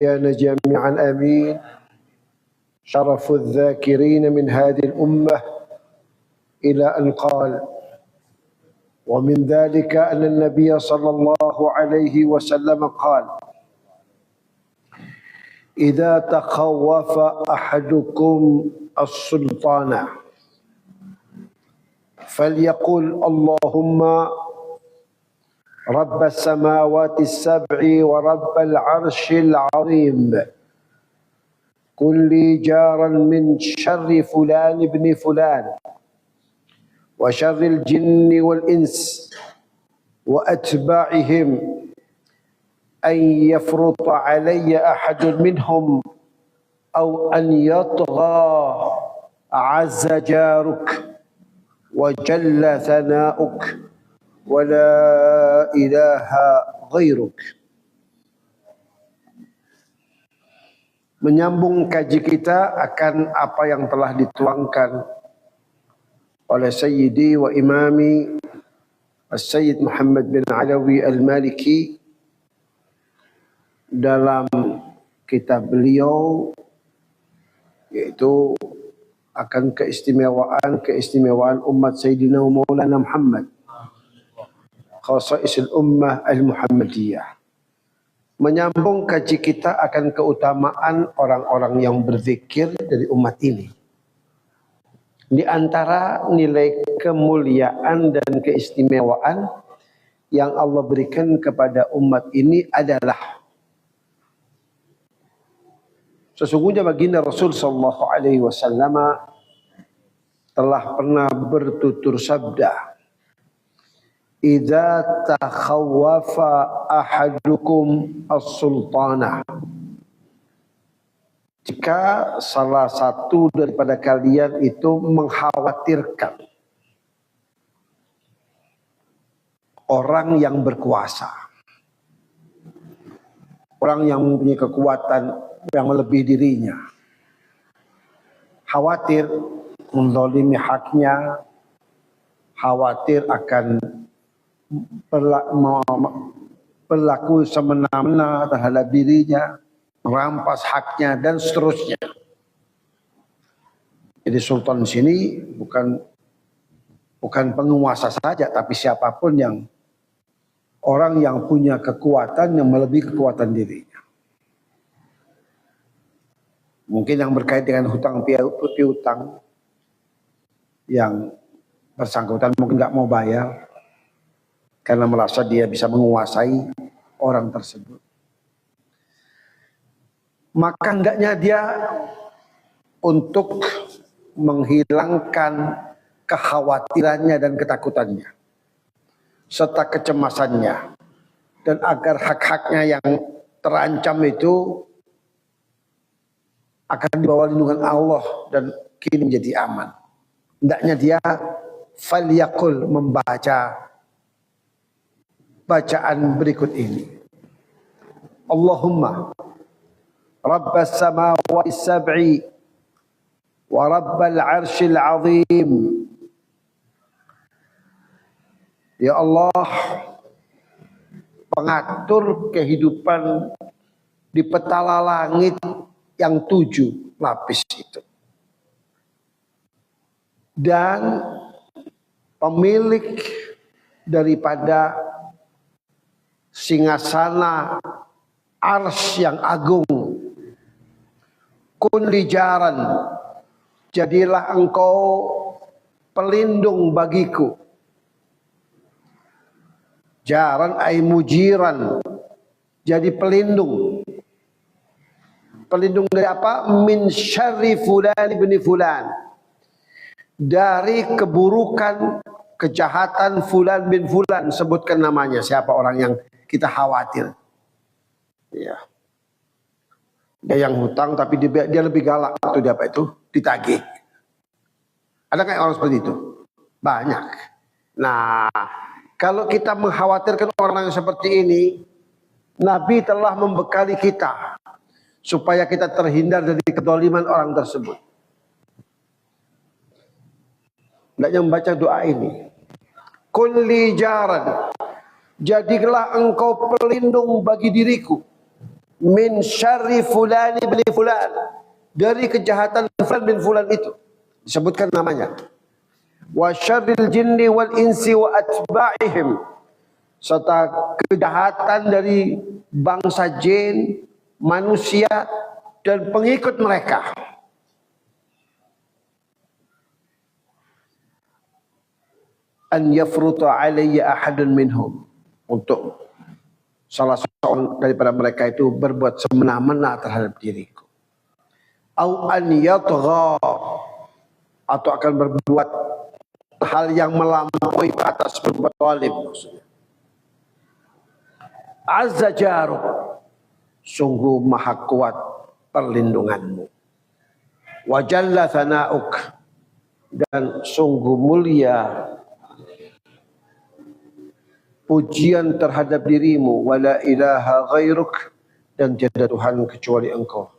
جميعا آمين. شرف الذاكرين من هذه الأمة إلى أن قال: ومن ذلك أن النبي صلى الله عليه وسلم قال: إذا تخوف أحدكم السلطان فليقل اللهم رب السماوات السبع ورب العرش العظيم كن لي جارا من شر فلان بن فلان وشر الجن والإنس وأتباعهم أن يفرط علي أحد منهم أو أن يطغى عز جارك وجل ثناؤك ولا إله غيرك. Menyambung kaji kita akan apa yang telah dituangkan oleh Sayyidi wa Imami As-Sayyid Muhammad bin Alawi Al-Maliki dalam kitab beliau, yaitu akan keistimewaan umat Sayyidina Maulana Muhammad, Khasaisul Ummah Al-Muhammadiyah. Menyambung kaji kita akan keutamaan orang-orang yang berzikir dari umat ini. Di antara nilai kemuliaan dan keistimewaan yang Allah berikan kepada umat ini adalah sesungguhnya baginda Rasul sallallahu alaihi wasallam telah pernah bertutur sabda, idza takhawwafa ahadukum as-sultana, jika salah satu daripada kalian itu mengkhawatirkan orang yang berkuasa, orang yang mempunyai kekuatan yang melebihi dirinya, khawatir menzalimi haknya, khawatir akan berlaku semena-mena terhadap dirinya, merampas haknya dan seterusnya. Jadi sultan di sini bukan penguasa saja, tapi siapapun yang orang yang punya kekuatan yang melebihi kekuatan dirinya. Mungkin yang berkait dengan hutang piutang yang bersangkutan mungkin nggak mau bayar karena merasa dia bisa menguasai orang tersebut. Maka hendaknya dia untuk menghilangkan kekhawatirannya dan ketakutannya serta kecemasannya, dan agar hak-haknya yang terancam itu akan dibawa lindungan Allah dan kini menjadi aman. Hendaknya dia falyaqul, membaca bacaan berikut ini. Allahumma rabbas samawati sab'i wa rabbal arshil azim. Ya Allah, pengatur kehidupan di petala langit yang 7 lapis itu, dan pemilik daripada singgasana arsy yang agung, kun lijaran, jadilah engkau pelindung bagiku. Jaran ay mujiran, jadi pelindung. Pelindung dari apa? Min syarri fulan bin fulan, dari keburukan kejahatan fulan bin fulan. Sebutkan namanya, siapa orang yang kita khawatir. Ya. Dia yang hutang tapi dia lebih galak itu, dia apa itu? Ditagih. Ada kayak orang seperti itu? Banyak. Nah, kalau kita mengkhawatirkan orang yang seperti ini, Nabi telah membekali kita supaya kita terhindar dari kezaliman orang tersebut. Hendaknya membaca doa ini. Kulli jaran, jadilah engkau pelindung bagi diriku. min syarri fulan bin fulan, dari kejahatan fulan bin fulan itu disebutkan namanya. Wa syarril jinni wal insi wa atba'ihim, serta kejahatan dari bangsa jin, manusia dan pengikut mereka. An yafruta alayya ahadun minhum, untuk salah seorang daripada mereka itu berbuat semena-mena terhadap diriku. Au an yatgha, atau akan berbuat hal yang melampaui batas, berbuat zalim maksudnya. Azza jaruk, sungguh maha kuat perlindunganmu. Wa jalla thana'uk, dan sungguh mulia pujian terhadap dirimu. Wala ilaha ghairuk, dan tiada Tuhan kecuali engkau.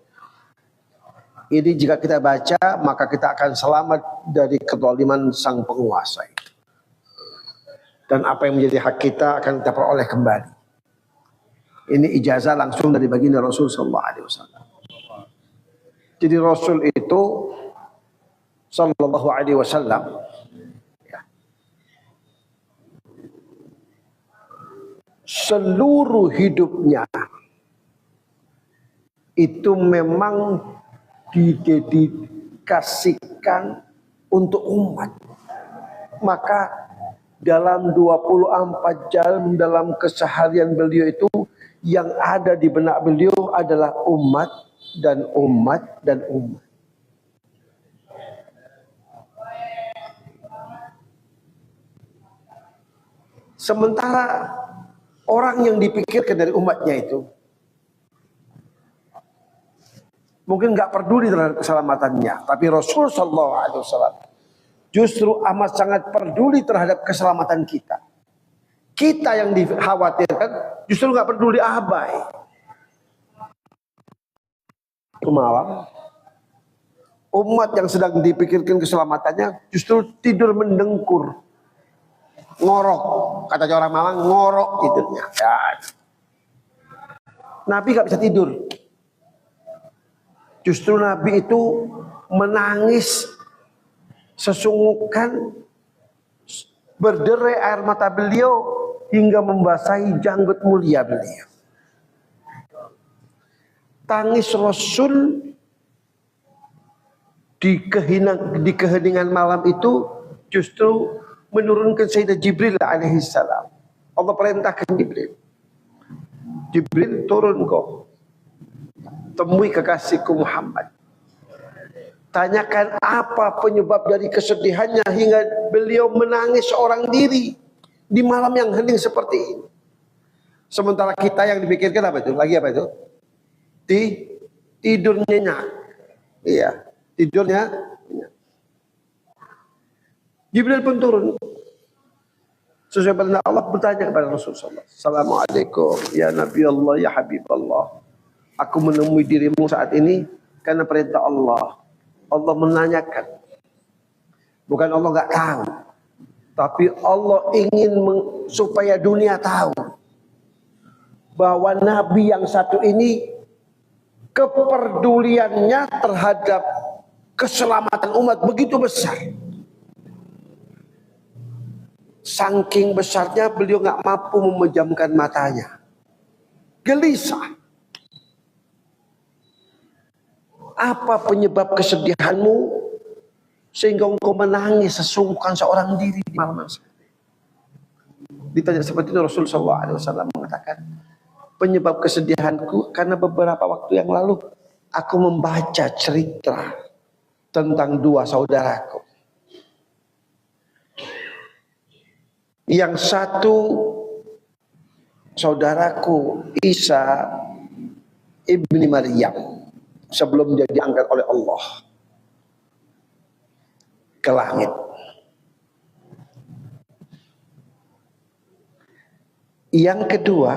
Ini jika kita baca, maka kita akan selamat dari kezaliman sang penguasa. Dan apa yang menjadi hak kita akan kita peroleh kembali. Ini ijazah langsung dari baginda Rasul sallallahu alaihi wasallam. Jadi Rasul itu sallallahu alaihi wasallam seluruh hidupnya itu memang didedikasikan untuk umat. Maka dalam 24 jam dalam keseharian beliau itu, yang ada di benak beliau adalah umat dan umat dan umat. Sementara orang yang dipikirkan dari umatnya itu mungkin nggak peduli terhadap keselamatannya, tapi Rasul sallallahu alaihi wasallam justru amat sangat peduli terhadap keselamatan kita. Kita yang dikhawatirkan justru nggak peduli, abai. Malam umat yang sedang dipikirkan keselamatannya justru tidur mendengkur, ngorok, kata orang Malang, ngorok tidurnya. Ya. Nabi nggak bisa tidur. Justru Nabi itu menangis sesungguhkan, berderai air mata beliau hingga membasahi janggut mulia beliau. Tangis Rasul di keheningan malam itu justru menurunkan Sayyidina Jibril alaihi salam. Allah perintahkan Jibril. Jibril, turun kau, temui kekasihku Muhammad. Tanyakan apa penyebab dari kesedihannya hingga beliau menangis seorang diri di malam yang hening seperti ini. Sementara kita yang dipikirkan apa itu? Lagi apa itu? Tidur nyenyak. Iya, tidurnya nyenyak. Jibril pun turun. Sesuai perintah Allah, bertanya kepada Rasulullah, Assalamualaikum ya Nabi Allah, ya Habib Allah. Aku menemui dirimu saat ini karena perintah Allah. Allah menanyakan. Bukan Allah nggak tahu, tapi Allah ingin supaya dunia tahu bahwa Nabi yang satu ini kepeduliannya terhadap keselamatan umat begitu besar. Saking besarnya beliau nggak mampu memejamkan matanya, gelisah. Apa penyebab kesedihanmu sehingga engkau menangis sesungguhkan seorang diri di malam hari? Ditanya seperti itu, Rasulullah SAW mengatakan, penyebab kesedihanku karena beberapa waktu yang lalu aku membaca cerita tentang dua saudaraku. Yang satu saudaraku Isa ibni Maryam, sebelum dia diangkat oleh Allah ke langit. Yang kedua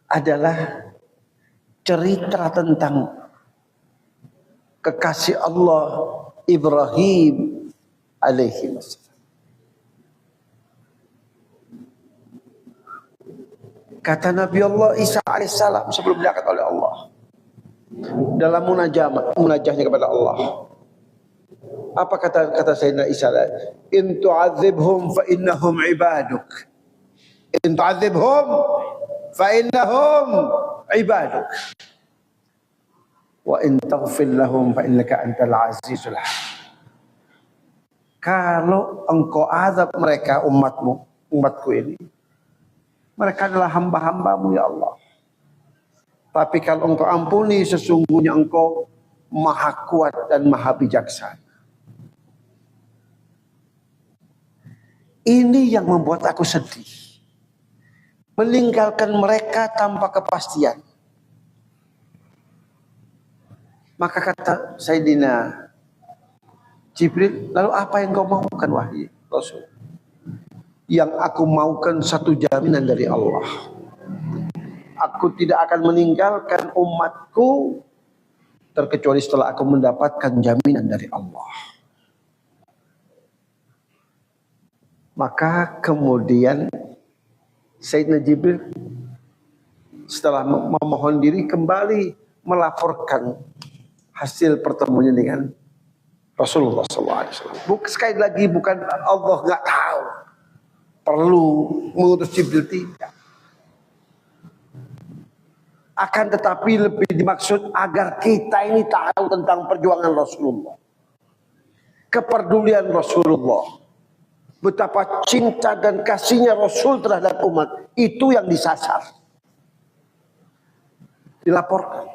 adalah cerita tentang kekasih Allah Ibrahim alaihi wasallam. Kata Nabi Allah Isa alaihissalam sebelum diangkat oleh Allah dalam munajahnya kepada Allah. Apa kata Sayyidina Isa? In tu'adzibhum fa innahum ibaduk. In tu'adzibhum fa innahum ibaduk. Wa in taghfir lahum fa innaka antal azizul hakim. Kalau engkau azab mereka umatku ini, mereka adalah hamba-hambamu ya Allah. Tapi kalau engkau ampuni, sesungguhnya engkau maha kuat dan maha bijaksana. Ini yang membuat aku sedih. Meninggalkan mereka tanpa kepastian. Maka kata Sayyidina Jibril, lalu apa yang kau maukan wahai Rasul? Yang aku maukan satu jaminan dari Allah. Aku tidak akan meninggalkan umatku terkecuali setelah aku mendapatkan jaminan dari Allah. Maka kemudian Sayyidina Jibril setelah memohon diri kembali melaporkan hasil pertemuannya dengan Rasulullah SAW. Sekali lagi bukan Allah nggak tahu perlu mengutus Jibril, tidak. Akan tetapi lebih dimaksud agar kita ini tahu tentang perjuangan Rasulullah, kepedulian Rasulullah, betapa cinta dan kasihnya Rasul terhadap umat. Itu yang disasar, dilaporkan.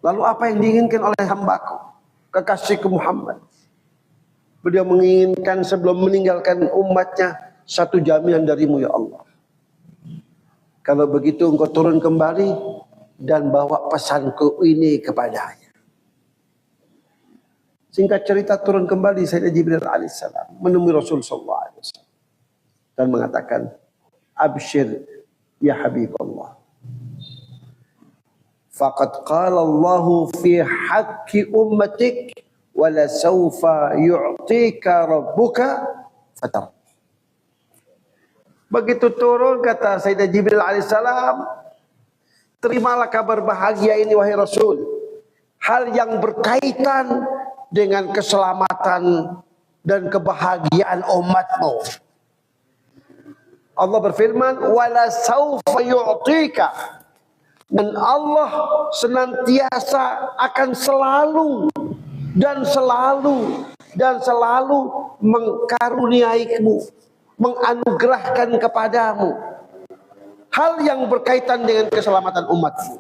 Lalu apa yang diinginkan oleh hambaku, kekasihku Muhammad? Beliau menginginkan sebelum meninggalkan umatnya satu jaminan darimu ya Allah. Kalau begitu engkau turun kembali dan bawa pesanku ini kepadanya. Singkat cerita turun kembali Sayyidina Jibril alaihissalam menemui Rasul sallallahu alaihi wasallam dan mengatakan, "Abshir ya Habibullah. Faqad qala Allahu fi haqqi ummatik wa la sawfa yu'tika rabbuka fatar." Begitu turun kata Sayyidina Jibril alaihissalam, terimalah kabar bahagia ini wahai Rasul. Hal yang berkaitan dengan keselamatan dan kebahagiaan umatmu. Allah berfirman, "Wala saufa yu'tika." Dan Allah senantiasa akan selalu mengkaruniaimu, menganugerahkan kepadamu hal yang berkaitan dengan keselamatan umatmu,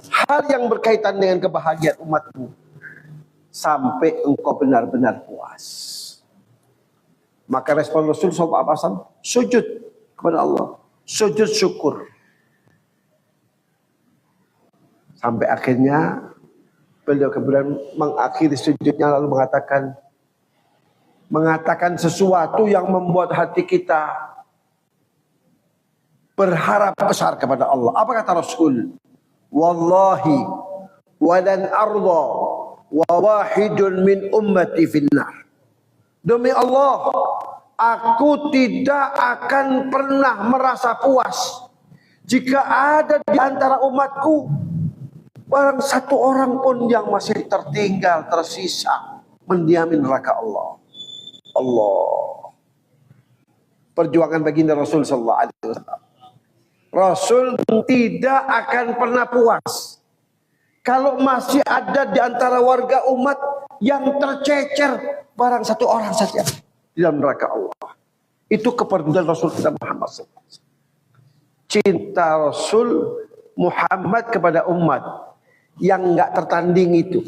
hal yang berkaitan dengan kebahagiaan umatmu, sampai engkau benar-benar puas. Maka respon Rasul SAW sujud kepada Allah, sujud syukur, sampai akhirnya beliau kemudian mengakhiri sujudnya lalu mengatakan sesuatu yang membuat hati kita berharap besar kepada Allah. Apa kata Rasul? Wallahi walan arda wa wahidun min ummati finnar. Demi Allah, aku tidak akan pernah merasa puas jika ada di antara umatku barang satu orang pun yang masih tertinggal, tersisa mendiami neraka Allah. Allah. Perjuangan baginda Rasul sallallahu alaihi wasallam. Rasul tidak akan pernah puas kalau masih ada di antara warga umat yang tercecer barang satu orang saja di dalam neraka Allah. Itu kepedulian Rasul kita Muhammad SAW. Cinta Rasul Muhammad kepada umat yang enggak tertanding itu.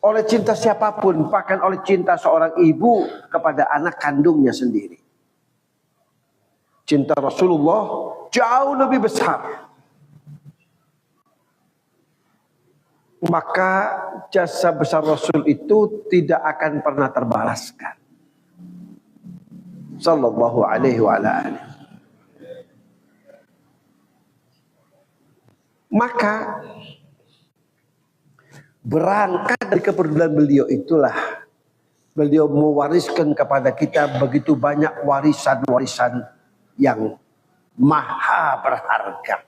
Oleh cinta siapapun, bahkan oleh cinta seorang ibu kepada anak kandungnya sendiri. Cinta Rasulullah jauh lebih besar. Maka jasa besar Rasul itu tidak akan pernah terbalaskan. Sallallahu alaihi wa alihi. Maka berangkat dari kepedulian beliau itulah beliau mewariskan kepada kita begitu banyak warisan-warisan yang maha berharga.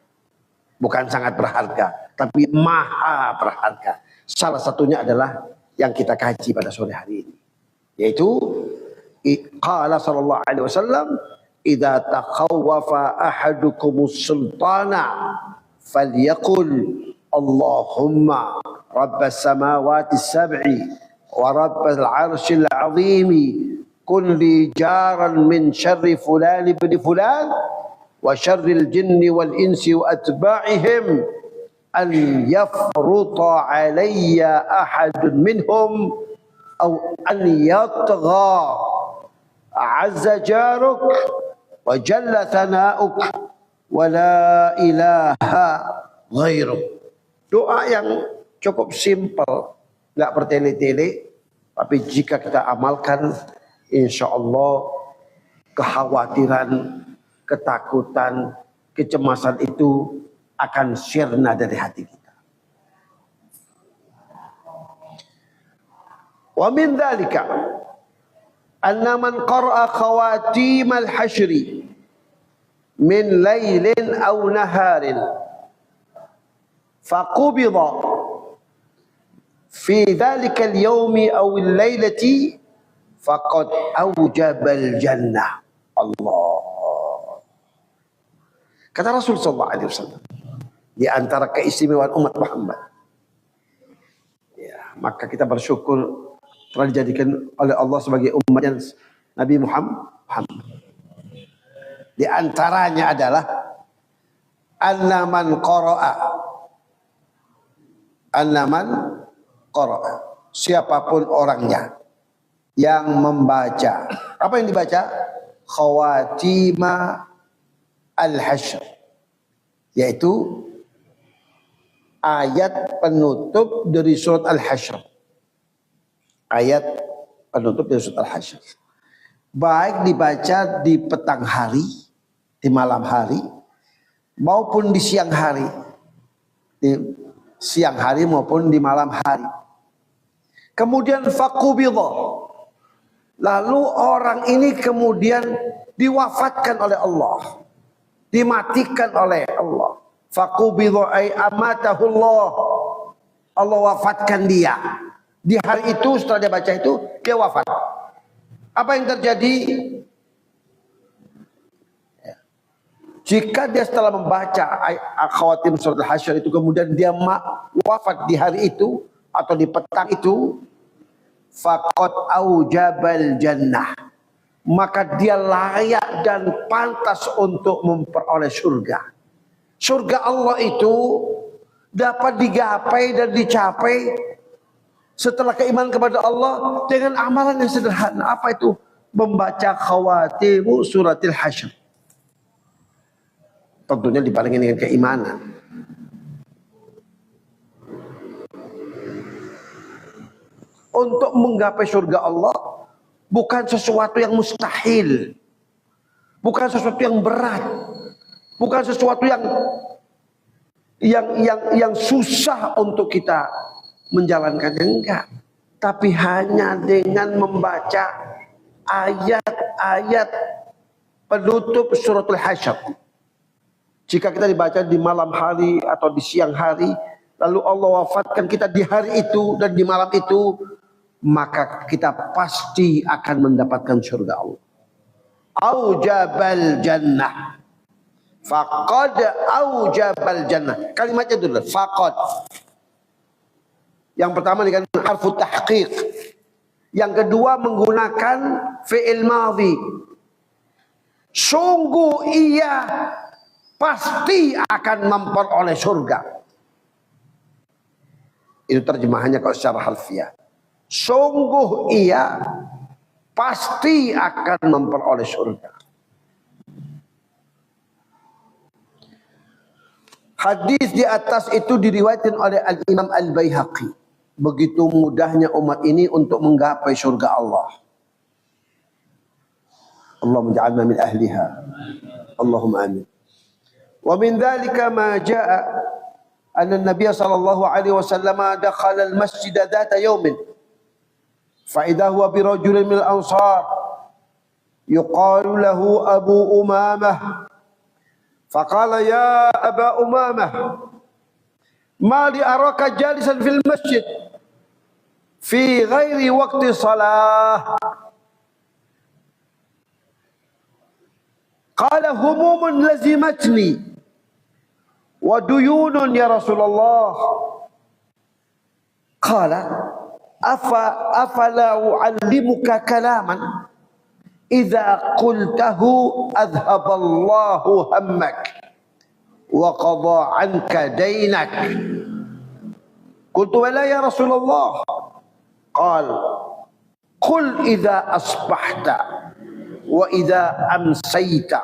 Bukan sangat berharga, tapi maha berharga. Salah satunya adalah yang kita kaji pada sore hari ini, yaitu qala sallallahu alaihi wasallam, idza takhawwafa ahadukumus sultana falyaqul Allahumma rabbas samawati sab'i wa rabbal arsyil azimi kun li jaran min syarri fulan ibn fulan wa syarril jinni wal insi wa atba'ihim an yafruta alayya ahadun minhum aw an yatgha azza jaruk wa jalla thana'uk wa la ilaha ghairuk. Doa yang cukup simpel, enggak bertele-tele, tapi jika kita amalkan, insyaallah kekhawatiran, ketakutan, kecemasan itu akan sirna dari hati kita. Wa min dzalika anna man qara'a khawatim al-hasyri min lailin aw naharin faqubida fi dzalika al-yawmi aw al-lailati faqad awjaba al-jannah. Allah. Kata Rasul sallallahu alaihi wasallam, di antara keistimewaan umat Muhammad, ya, maka kita bersyukur telah dijadikan oleh Allah sebagai umatnya Nabi Muhammad. Di antaranya adalah annaman qara'a, siapapun orangnya yang membaca, apa yang dibaca? Khawatima al-hasyr, yaitu ayat penutup dari surat al-hasyr. Ayat penutup dari surat al-hasyr, baik dibaca di petang hari, di malam hari, maupun di siang hari, maupun di malam hari. Kemudian faqubidha, lalu orang ini kemudian diwafatkan oleh Allah, dimatikan oleh Allah. Faqubidha ay amatahullah, Allah wafatkan dia. Di hari itu setelah dia baca itu, dia wafat. Apa yang terjadi? Jika dia setelah membaca khawatim surat al-hasyr itu kemudian dia wafat di hari itu atau di petang itu, faqad aujabal jannah, maka dia layak dan pantas untuk memperoleh surga. Surga Allah itu dapat digapai dan dicapai setelah keimanan kepada Allah dengan amalan yang sederhana. Apa itu? Membaca khawatimu suratil hasyr. Tentunya dibarengi dengan keimanan. Untuk menggapai surga Allah bukan sesuatu yang mustahil, bukan sesuatu yang berat, bukan sesuatu yang susah untuk kita menjalankannya, enggak. Tapi hanya dengan membaca ayat-ayat penutup suratul hasyr. Jika kita dibaca di malam hari atau di siang hari, lalu Allah wafatkan kita di hari itu dan di malam itu, maka kita pasti akan mendapatkan surga Allah. Aujabal jannah, faqad aujabal jannah. Kalimatnya dulu, faqad. Yang pertama dengan harfu tahqiq, yang kedua menggunakan fi'il madhi. Sungguh ia pasti akan memperoleh surga. Itu terjemahannya kalau secara harfiah. Sungguh ia pasti akan memperoleh surga. Hadis di atas itu diriwayatkan oleh Al-Imam Al-Baihaqi. Begitu mudahnya umat ini untuk menggapai surga Allah. Allahumma ja'alna min ahliha. Allahumma amin. Wa min dhalika ma jaa anna an-nabiy sallallahu alaihi wasallam dakhala al-masjid dhata yawmin fa idha huwa bi rajulin min al-ansar yuqalu lahu Abu Umamah. Faqala ya Aba Umamah, ma li araka jalisan fil masjid fi ghairi waqti salah. Qala humumun lazimatni wa duyunun ya Rasulullah. Qala afala u'allimuka kalaman idza qultahu adhaballahu hammak wa qada anka dainak. Qultu wala ya Rasulullah. Qal qul idza asbahta wa idza amsayta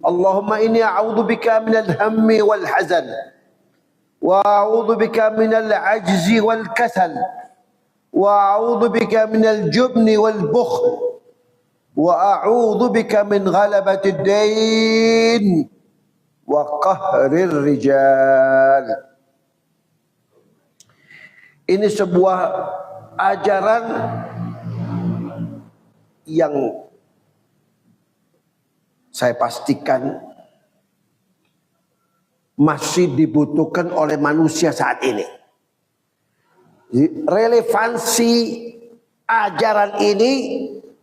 Allahumma inni a'udzu bika minal hammi wal hazan wa a'udzu bika minal ajzi wal kasal wa a'udzu bika minal jubni wal bukhl wa a'udzu bika min ghalabatid dain wa qahrir rijal. Ini sebuah ajaran yang saya pastikan masih dibutuhkan oleh manusia saat ini. Relevansi ajaran ini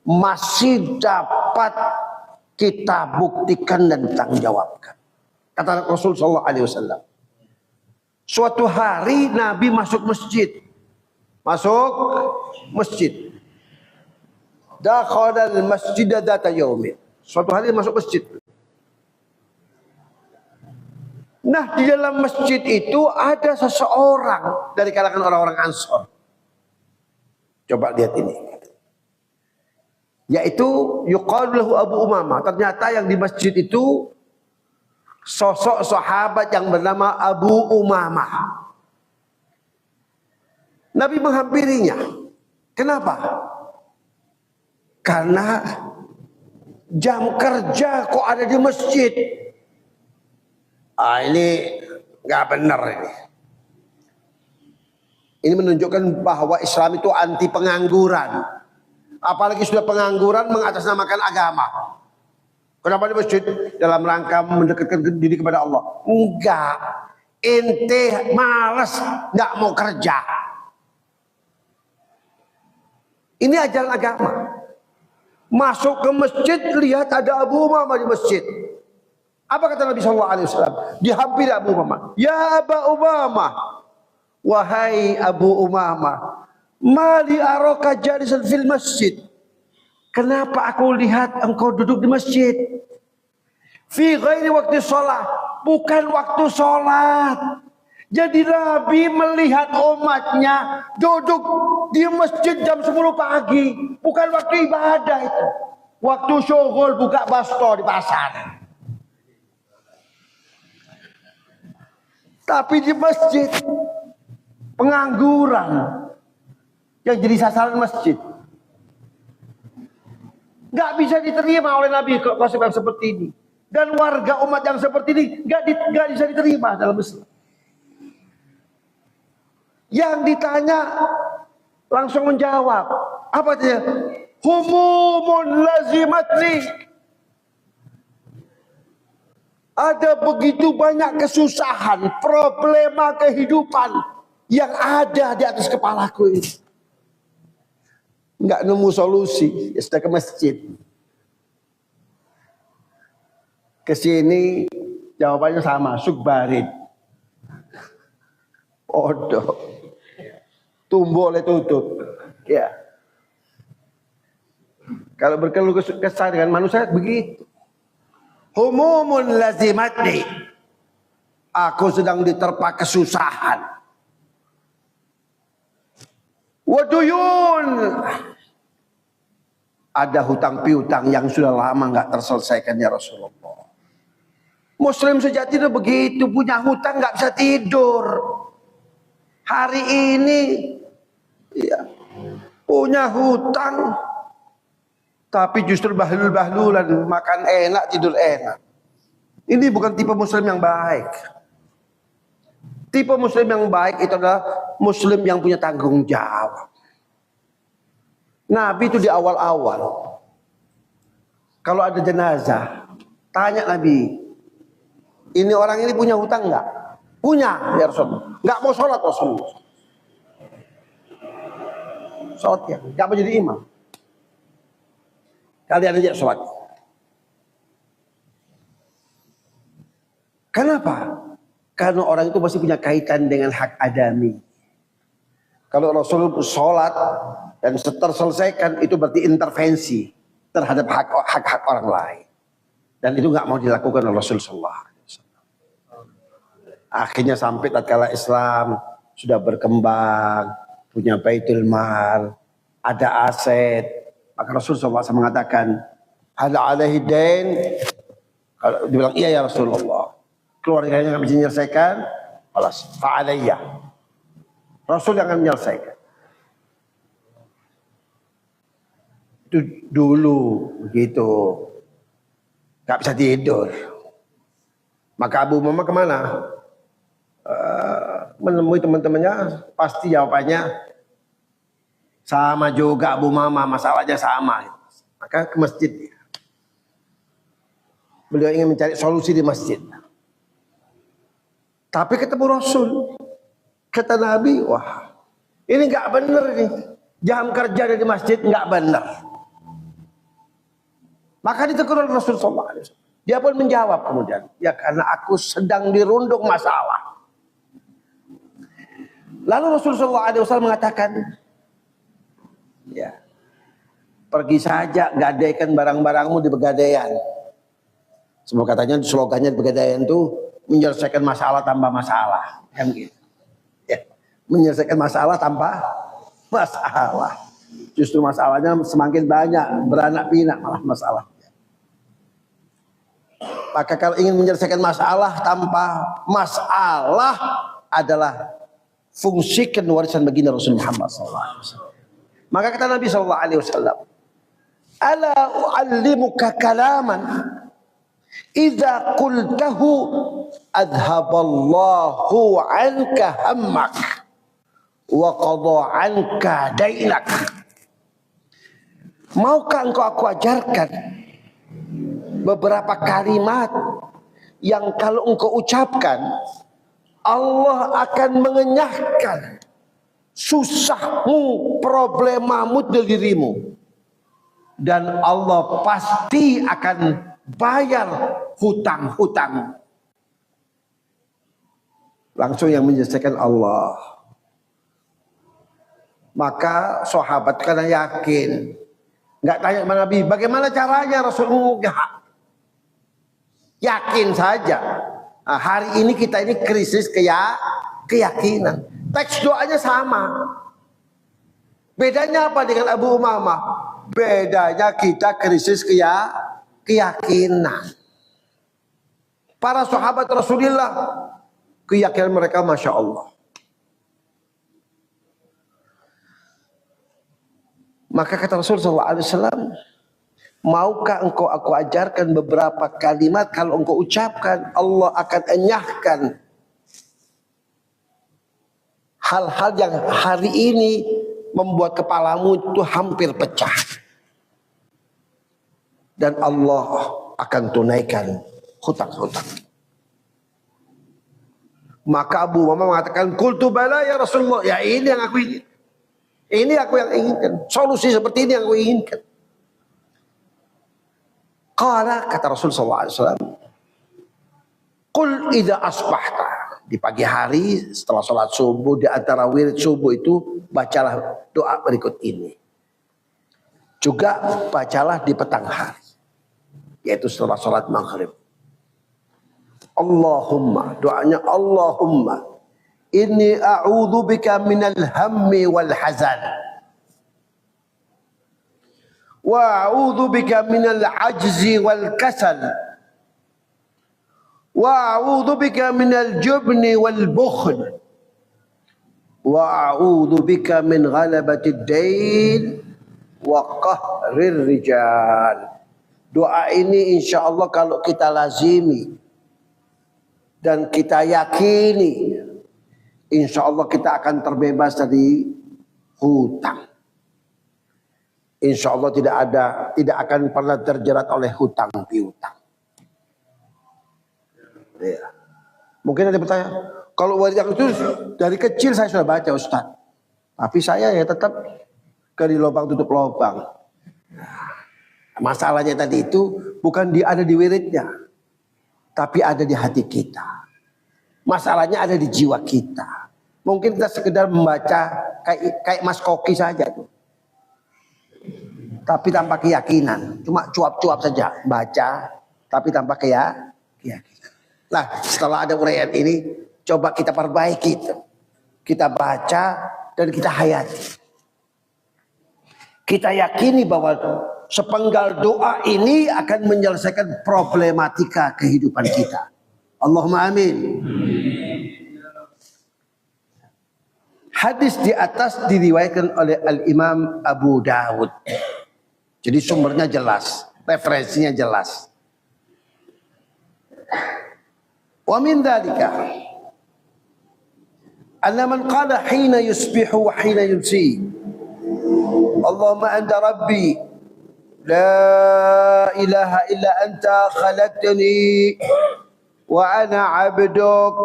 masih dapat kita buktikan dan tanggung jawabkan. Kata Rasul sallallahu alaihi wasallam, suatu hari Nabi masuk masjid. Dakhalal masjid dzata yaumin. Suatu hari masuk masjid. Nah, di dalam masjid itu ada seseorang dari kalangan orang-orang Ansor. Coba lihat ini. Yaitu yuqalu lahu Abu Umamah. Ternyata yang di masjid itu sosok sahabat yang bernama Abu Umamah. Nabi menghampirinya. Kenapa? Karena jam kerja kok ada di masjid. Ini nggak benar ini. Ini menunjukkan bahwa Islam itu anti pengangguran. Apalagi sudah pengangguran mengatasnamakan agama. Kenapa di masjid? Dalam rangka mendekatkan diri kepada Allah. Enggak. Ente malas nggak mau kerja. Ini ajaran agama. Masuk ke masjid, lihat ada Abu Umamah di masjid. Apa kata Nabi SAW? Dihampiri Abu Umamah. Ya Aba Umamah, wahai Abu Umamah, mali araka jalisan fil masjid. Kenapa aku lihat engkau duduk di masjid? Fi ghairi waktu sholat, bukan waktu sholat. Jadi Nabi melihat umatnya duduk di masjid jam 10 pagi. Bukan waktu ibadah itu. Waktu syughul buka basto di pasar. Tapi di masjid pengangguran yang jadi sasaran masjid. Gak bisa diterima oleh Nabi konsep yang seperti ini. Dan warga umat yang seperti ini gak bisa diterima dalam Islam. Yang ditanya langsung menjawab. Apa dia? Humumun lazimatni. Ada begitu banyak kesusahan, problema kehidupan yang ada di atas kepalaku ini. Enggak nemu solusi, ya sudah ke masjid. Ke sini jawabannya sama, sukbarid. Bodoh. Tumbuh oleh tutut. Ya. Kalau berkeluh kesah dengan manusia begitu. Humumun lazimatni. Aku sedang diterpa kesusahan. Waduyun. Ada hutang piutang yang sudah lama nggak terselesaikan ya Rasulullah. Muslim sejati itu begitu, punya hutang nggak bisa tidur. Hari ini ya, punya hutang, tapi justru bahlul-bahlulan, makan enak, tidur enak. Ini bukan tipe Muslim yang baik. Tipe Muslim yang baik itu adalah Muslim yang punya tanggung jawab. Nabi itu di awal-awal Kalau ada jenazah, tanya Nabi, ini orang ini punya hutang enggak? Punya, ya Rasulullah. Enggak mau sholat Rasulullah. Sholat ya, enggak mau jadi imam. Kalian aja sholat. Kenapa? Karena orang itu masih punya kaitan dengan hak adami. Kalau Rasul sholat dan terselesaikan, itu berarti intervensi terhadap hak-hak orang lain. Dan itu nggak mau dilakukan oleh Rasulullah. Akhirnya sampai tatkala Islam sudah berkembang, punya baitul mal, ada aset, maka Rasulullah SAW mengatakan, hal alaihi dain. Kalau dibilang iya ya Rasulullah, keluarganya nggak bisa menyelesaikan, alas fa'alayya. Rasul yang akan menyelesaikan. Itu dulu begitu, nggak bisa tidur. Maka Abu Umamah kemana? Menemui teman-temannya, pasti jawabannya sama juga Abu Umamah, masalahnya sama. Maka ke masjid. Beliau ingin mencari solusi di masjid. Tapi ketemu Rasul. Kata Nabi, wah ini nggak benar nih. Jam kerja di masjid nggak benar. Maka ditegur oleh Rasul SAW. Dia pun menjawab kemudian, ya karena aku sedang dirundung masalah. Lalu Rasulullah SAW mengatakan, ya pergi saja, gadaikan barang-barangmu di Pegadaian. Semua katanya slogannya di Pegadaian itu menyelesaikan masalah tanpa masalah, kan gitu. Ya, menyelesaikan masalah tanpa masalah. Justru masalahnya semakin banyak, beranak pinak malah masalah. Maka kalau ingin menyelesaikan masalah tanpa masalah adalah fungsikan warisan baginda Rasul Muhammad SAW. Maka kata Nabi SAW, ala u'allimuka kalaman idza qultahu adhaballahu anka hammak wa qadha anka dainak. Maukah engkau aku ajarkan beberapa kalimat yang kalau engkau ucapkan Allah akan mengenyahkan susahmu, problemamu dari dirimu, dan Allah pasti akan bayar hutang-hutang. Langsung yang menyelesaikan Allah. Maka sahabat karena yakin, nggak tanya sama Nabi bagaimana caranya, Rasulullah yakin saja. Nah, hari ini kita ini krisis keyakinan. Teks doanya sama. Bedanya apa dengan Abu Umamah? Bedanya kita krisis keyakinan. Para sahabat Rasulullah, keyakinan mereka Masya Allah. Maka kata Rasulullah SAW, maukah engkau aku ajarkan beberapa kalimat kalau engkau ucapkan Allah akan enyahkan hal-hal yang hari ini membuat kepalamu itu hampir pecah, dan Allah akan tunaikan hutang-hutang. Maka Abu Umamah mengatakan, qultu bala ya Rasulullah, ya ini yang aku ingin. Ini aku yang inginkan. Solusi seperti ini yang aku inginkan. Qala, kata Rasulullah SAW, qul idza asbahta. Di pagi hari setelah sholat subuh, di antara wirid subuh itu bacalah doa berikut ini. Juga bacalah di petang hari, yaitu setelah sholat maghrib. Allahumma, doanya Allahumma inni a'udzu bika minal hammi wal hazan wa a'udzu bika minal ajzi wal kasal wa a'udzu bika minal jubni wal bukhl wa a'udzu bika min ghalabatid dain wa qahrir rijal. Doa ini insyaallah kalau kita lazimi dan kita yakini, insya Allah kita akan terbebas dari hutang. insya Allah tidak akan pernah terjerat oleh hutang piutang. Ya. Mungkin ada bertanya, kalau wariat itu dari kecil saya sudah baca Ustaz, tapi saya ya tetap gali lubang tutup lubang. Masalahnya tadi itu bukan ada di wiridnya, tapi ada di hati kita. Masalahnya ada di jiwa kita. Mungkin kita sekedar membaca kayak Mas Koki saja tuh, tapi tanpa keyakinan, cuma cuap-cuap saja baca, tapi tanpa keyakinan. Nah, setelah ada uraian ini, coba kita perbaiki itu. Kita baca dan kita hayati. Kita yakini bahwa sepenggal doa ini akan menyelesaikan problematika kehidupan kita. Allahumma amin. Hadis di atas diriwayatkan oleh Al-Imam Abu Dawud. Jadi sumbernya jelas, referensinya jelas. Wa min dzalika anna man qala hina yusbihu wa hina yumsi Allahumma anta rabbi la ilaha illa anta khalaqtani wa ana 'abduk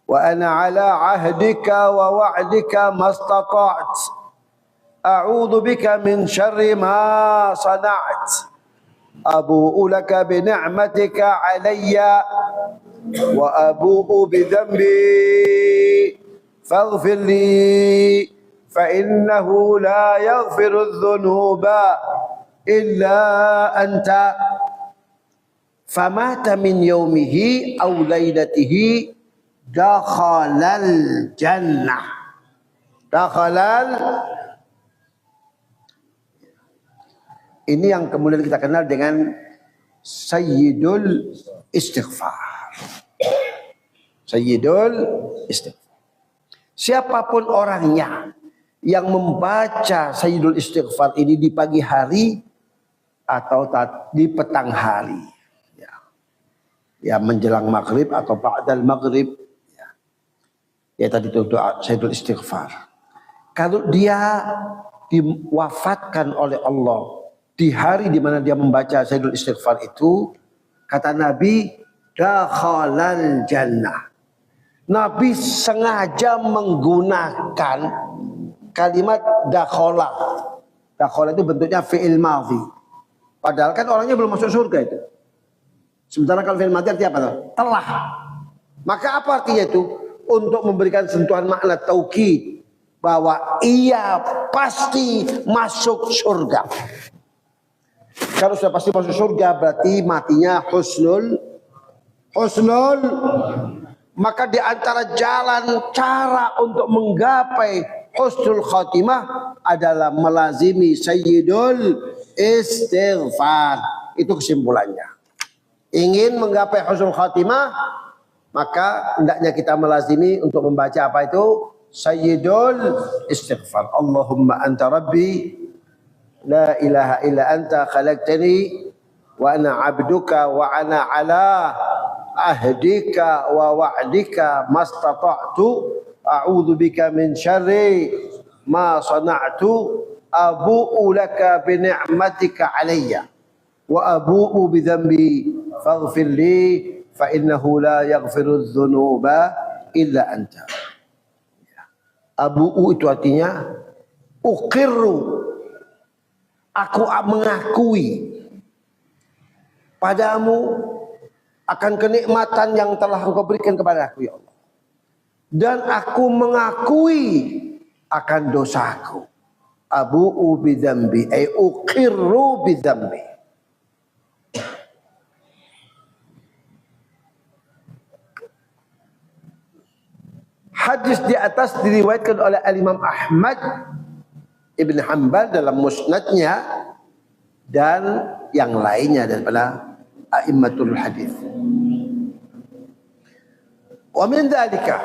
wa ana 'ala 'ahdika wa wa'dika mastata'at a'udzu bika min syarri ma sana'at abu'u laka bi ni'matika 'alayya wa abu'u bi dhanbi faghfir li fa innahu la yaghfiru adh-dhunuba illa anta famata min yawmihi aw lailatihi dakhalal jannah. Ini yang kemudian kita kenal dengan Sayyidul Istighfar. Sayyidul Istighfar. Siapapun orangnya yang membaca Sayyidul Istighfar ini di pagi hari atau di petang hari, ya menjelang maghrib atau ba'dal maghrib, ya tadi itu doa Sayyidul Istighfar. Kalau dia diwafatkan oleh Allah di hari di mana dia membaca Sayyidul Istighfar itu, kata Nabi, dakhalal jannah. Nabi sengaja menggunakan kalimat dakhala. Dakhala itu bentuknya fi'il madhi. Padahal kan orangnya belum masuk surga itu. Sementara kalau fi'il madhi artinya apa? Telah. Maka apa artinya itu? Untuk memberikan sentuhan makna taukid bahwa ia pasti masuk surga. Kalau sudah pasti masuk surga berarti matinya husnul. Maka di antara jalan cara untuk menggapai husnul khatimah adalah melazimi Sayyidul Istighfar. Itu kesimpulannya. Ingin menggapai husnul khatimah, maka hendaknya kita melazimi untuk membaca apa itu? Sayyidul Istighfar. Allahumma anta rabbi la ilaha illa anta khalaqtani wa ana 'abduka wa ana 'ala ahdika wa wa'dika mastata'tu a'udzu bika min syarri ma sana'tu abu'u laka bi ni'matika 'alayya wa abu'u bi dhanbi faghfir li fa innahu la yaghfiru dzunuba illa anta. Abu'u itu artinya uqirru, aku mengakui padamu akan kenikmatan yang telah Engkau berikan kepada aku, ya Allah. Dan aku mengakui akan dosaku. Abu'u bidzambi, ay uqirru bidzambi. Hadis di atas diriwayatkan oleh Al-Imam Ahmad Ibn Hanbal dalam musnadnya dan yang lainnya daripada a'immatul hadis. Wa min dzalika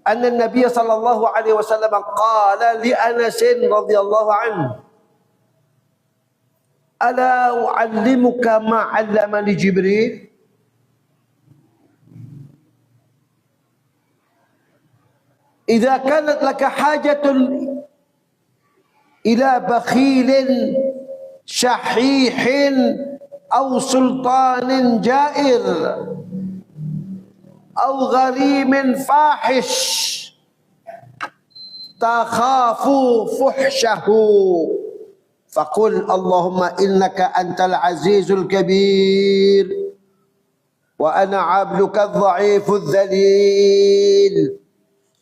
anna an-nabiy sallallahu alaihi wasallam qala li Anas radhiyallahu anhu ala u'allimuka ma 'allamani Jibril idza kanat laka hajatun ila bakhilin syahihin aw sultanin jair aw gharimin fahish takhafu fuhshahu faqul Allahumma innaka antal azizul kabir wa ana 'abduka adh-dha'ifudz dhalil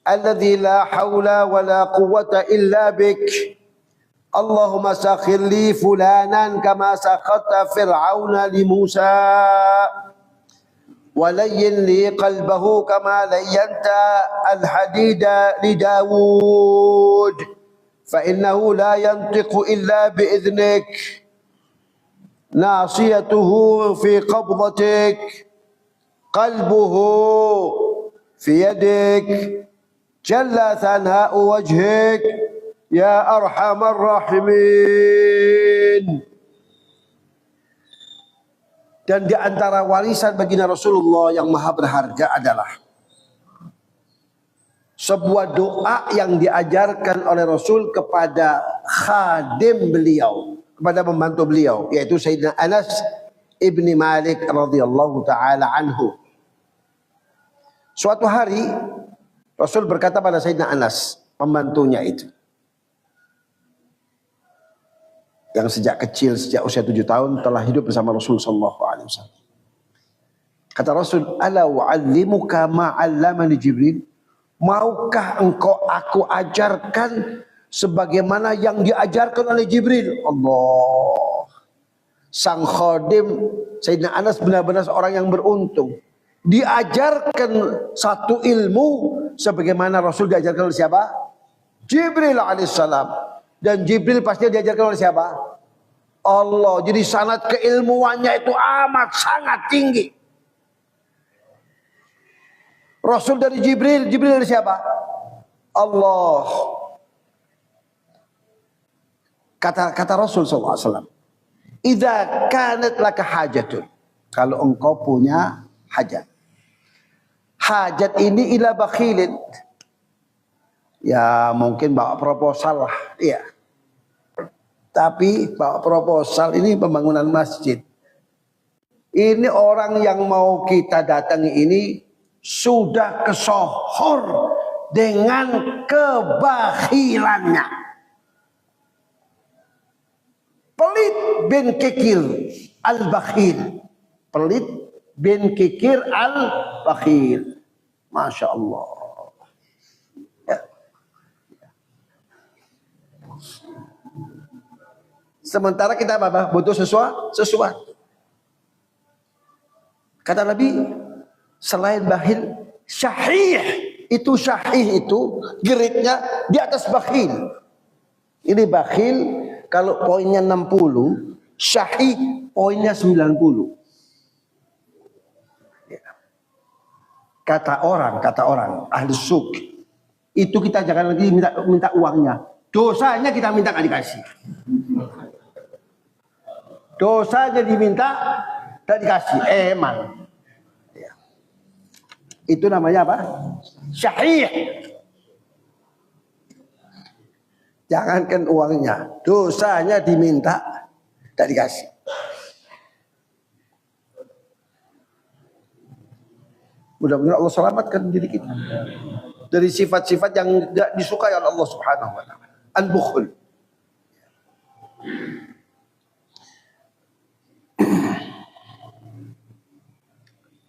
alladzi la haula wa la quwwata illa bik Allahumma sakhir li fulanan kama sakhatta fir'auna li Musa walayyin li qalbahu kama layyanta al-hadida li Dawud fa innahu la yantiqu illa bi'idhnik nasiyatuhu fi qabdatik qalbuhu fi yadik jalla thana'u wajhik ya arhamar rahimin. Dan di antara warisan baginda Rasulullah yang maha berharga adalah sebuah doa yang diajarkan oleh Rasul kepada khadim beliau, kepada pembantu beliau, yaitu Sayyidina Anas ibni Malik radhiyallahu taala anhu. Suatu hari Rasul berkata pada Sayyidina Anas, pembantunya itu, yang sejak kecil, sejak usia 7 tahun telah hidup bersama Rasul sallallahu alaihi wasallam. Kata Rasul, "Ala wa'allimuka ma 'allamani Jibril?" Maukah engkau aku ajarkan sebagaimana yang diajarkan oleh Jibril? Allah. Sang khadim Sayyidina Anas benar-benar seorang yang beruntung. Diajarkan satu ilmu sebagaimana Rasul diajarkan oleh siapa? Jibril alaihissalam. Dan Jibril pasti diajarkan oleh siapa? Allah. Jadi sanad keilmuannya itu amat sangat tinggi. Rasul dari Jibril, Jibril dari siapa? Allah. Kata Rasul SAW, idza kanat laka hajatun, kalau engkau punya hajat. Hajat ini ila bakhilin, ya mungkin bawa proposal lah, ya. Tapi bawa proposal ini pembangunan masjid. Ini orang yang mau kita datangi ini sudah kesohor dengan kebakhilannya. Pelit bin Kikir al-Bakhil. Pelit bin Kikir al-Bakhil. Masya Allah. Sementara kita apa? Butuh sesuatu. Kata Nabi, selain bakhil, syahih. Itu syahih itu geritnya di atas bakhil. Ini bakhil kalau poinnya 60, syahih poinnya 90. Kata orang ahli suk, itu kita jangan lagi minta uangnya. Dosanya kita minta nggak dikasih. Dosanya diminta, tak dikasih. Emang. Ya. Itu namanya apa? Syahih. Jangankan uangnya, dosanya diminta, tak dikasih. Mudah-mudahan Allah selamatkan diri kita dari sifat-sifat yang tidak disukai oleh Allah Subhanahu wa taala. Al-bukhul.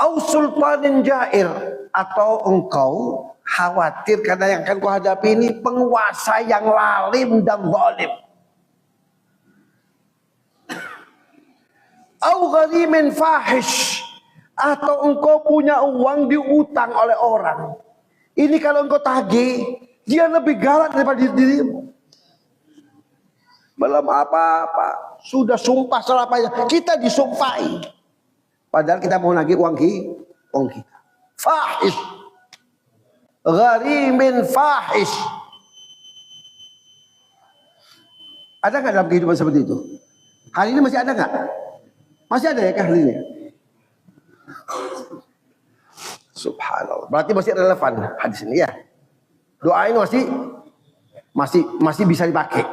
Au sultanin jair, atau engkau khawatir karena yang akan kau hadapi ini penguasa yang lalim dan zalim. Au gharimin fahish, atau engkau punya uang diutang oleh orang. Ini kalau engkau tagih, dia lebih galak daripada dirimu. Belum apa-apa, sudah sumpah serapanya, kita disumpahi. Padahal kita mau nagih uang kita. Fahish. Gharimin fahish. Ada nggak dalam kehidupan seperti itu? Hari ini masih ada nggak? Masih ada ya hari ini? Subhanallah. Berarti masih relevan hadis ini ya. Doa ini masih bisa dipakai.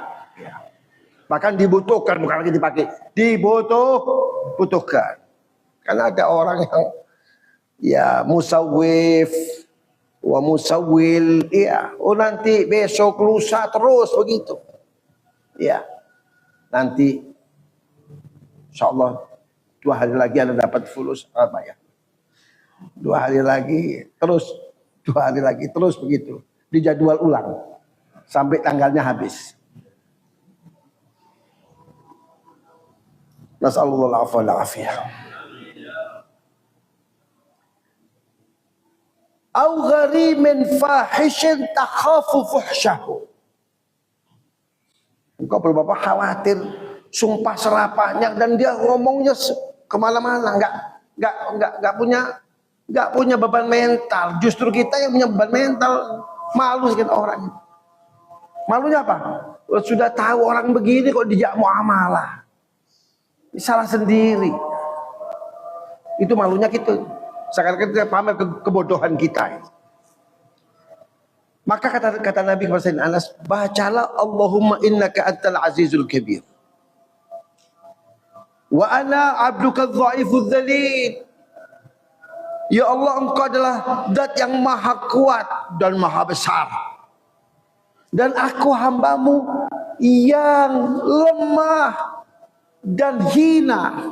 Bahkan dibutuhkan, bukan lagi dipakai, dibutuhkan. Karena ada orang yang ya musawwif wa musawwil, ya, oh nanti besok lusa terus begitu. Ya. Nanti insyaallah 2 hari lagi Anda dapat fulus apa ya. 2 hari lagi terus, 2 hari lagi terus begitu. Dijadwal ulang sampai tanggalnya habis. Nasallallahu alaihi wasallam. Au gharimin fahishin takhafu fuhsyahu. Engkau berapa khawatir sumpah serapahnya dan dia ngomongnya kemana-mana, nggak punya beban mental. Justru kita yang punya beban mental, malu sedikit orang. Malunya apa? Sudah tahu orang begini kok dijak muamalah. Salah sendiri. Itu malunya gitu. Sekarang kita pamer kebodohan kita. Maka kata Nabi kepada Sayyidina Anas, bacalah Allahumma innaka antal azizul kabir. Wa ana abduka dhaifudz dzalil. Ya Allah, engkau adalah zat yang maha kuat dan maha besar. Dan aku hambamu yang lemah dan hina.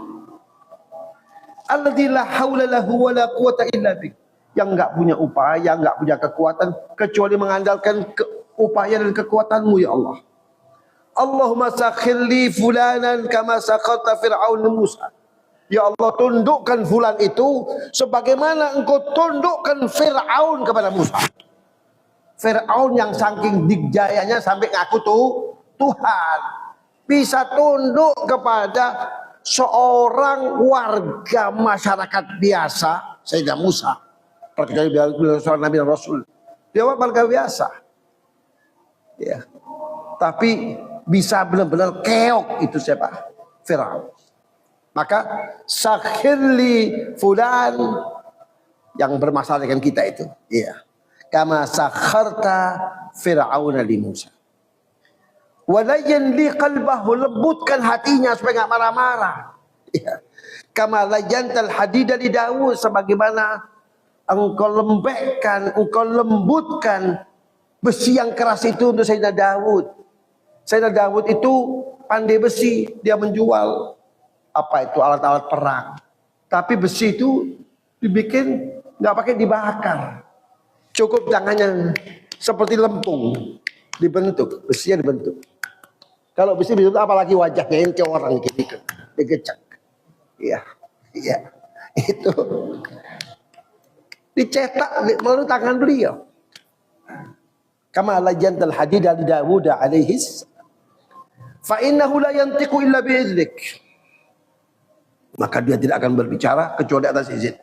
Alladzi la haula lahu wa la quwata illa bik. Yang enggak punya upaya, enggak punya kekuatan kecuali mengandalkan upaya dan kekuatanmu ya Allah. Allahumma sakhir li fulanan kama sakharta Fir'aun Musa. Ya Allah, tundukkan fulan itu sebagaimana engkau tundukkan Fir'aun kepada Musa. Fir'aun yang saking digjayanya sampai ngaku Tuhan, bisa tunduk kepada seorang warga masyarakat biasa, Sayyidina Musa. Perkecuali beliau seorang Nabi dan Rasul, dia warga biasa. Ya. Tapi bisa benar-benar keok itu siapa? Fir'aun. Maka sakhirli fulan yang bermasalah dengan kita itu. Iya. Kama sakharta Fir'aun li Musa. Walayyan li qalbahu, lembutkan hatinya supaya enggak marah-marah. Ya. Kama layantal hadida li Daud, sebagaimana engkau lembekkan, engkau lembutkan besi yang keras itu untuk Sayyidina Daud. Sayyidina Daud itu pandai besi, dia menjual apa itu alat-alat perang. Tapi besi itu dibikin enggak pakai dibakar. Cukup tangannya seperti lempung dibentuk, besinya dibentuk. Kalau besi dibentuk apalagi wajahnya yang kayak orang gitu, digecek. Iya, iya. Itu dicetak melalui tangan beliau. Kama lajantal hadid li Dawud alaihi fa innahu la yantiqu illa bi idzik. Maka dia tidak akan berbicara kecuali atas izin.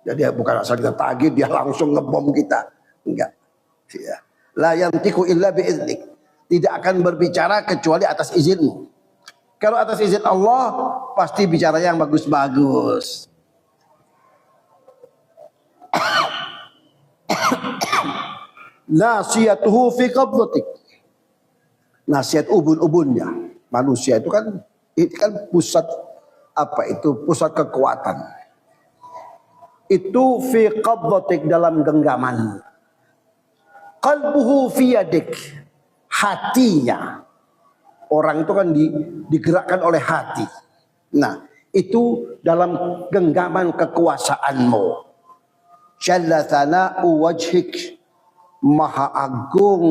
Jadi bukan asal kita tagih dia langsung ngebom kita. Enggak. Ya. La yantiqu illa bi idzik. Tidak akan berbicara kecuali atas izinmu. Kalau atas izin Allah pasti bicara yang bagus-bagus. Nasiyatuhu fi qabdatik. Nasihat ubun-ubunnya. Manusia itu kan pusat apa itu? Pusat kekuatan. Itu fi qabdatik, dalam genggaman. Qalbuhu fi yadik. Hatinya. Orang itu kan digerakkan oleh hati. Nah, itu dalam genggaman kekuasaanmu. Jalla thana'u wajhik, maha agung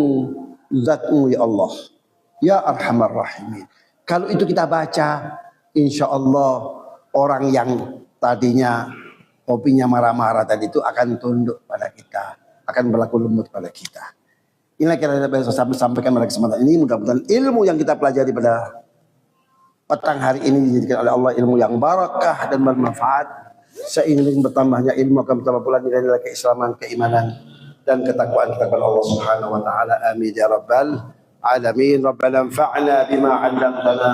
zatmu ya Allah, ya arhamar rahimin. Kalau itu kita baca, insya Allah orang yang tadinya kopinya marah-marah tadi itu akan tunduk pada kita, akan berlaku lembut pada kita. Inilah kira-kira yang saya sampaikan pada kesempatan ini. Mudah-mudahan ilmu yang kita pelajari pada petang hari ini dijadikan oleh Allah ilmu yang barakah dan bermanfaat. Seiring bertambahnya ilmu akan bertambah pula nilai-nilai keislaman, keimanan dan ketakwaan kita kepada Allah Subhanahu wa taala. Amin ya rabbal alamin. Rabbana anfa'na bima 'allamtana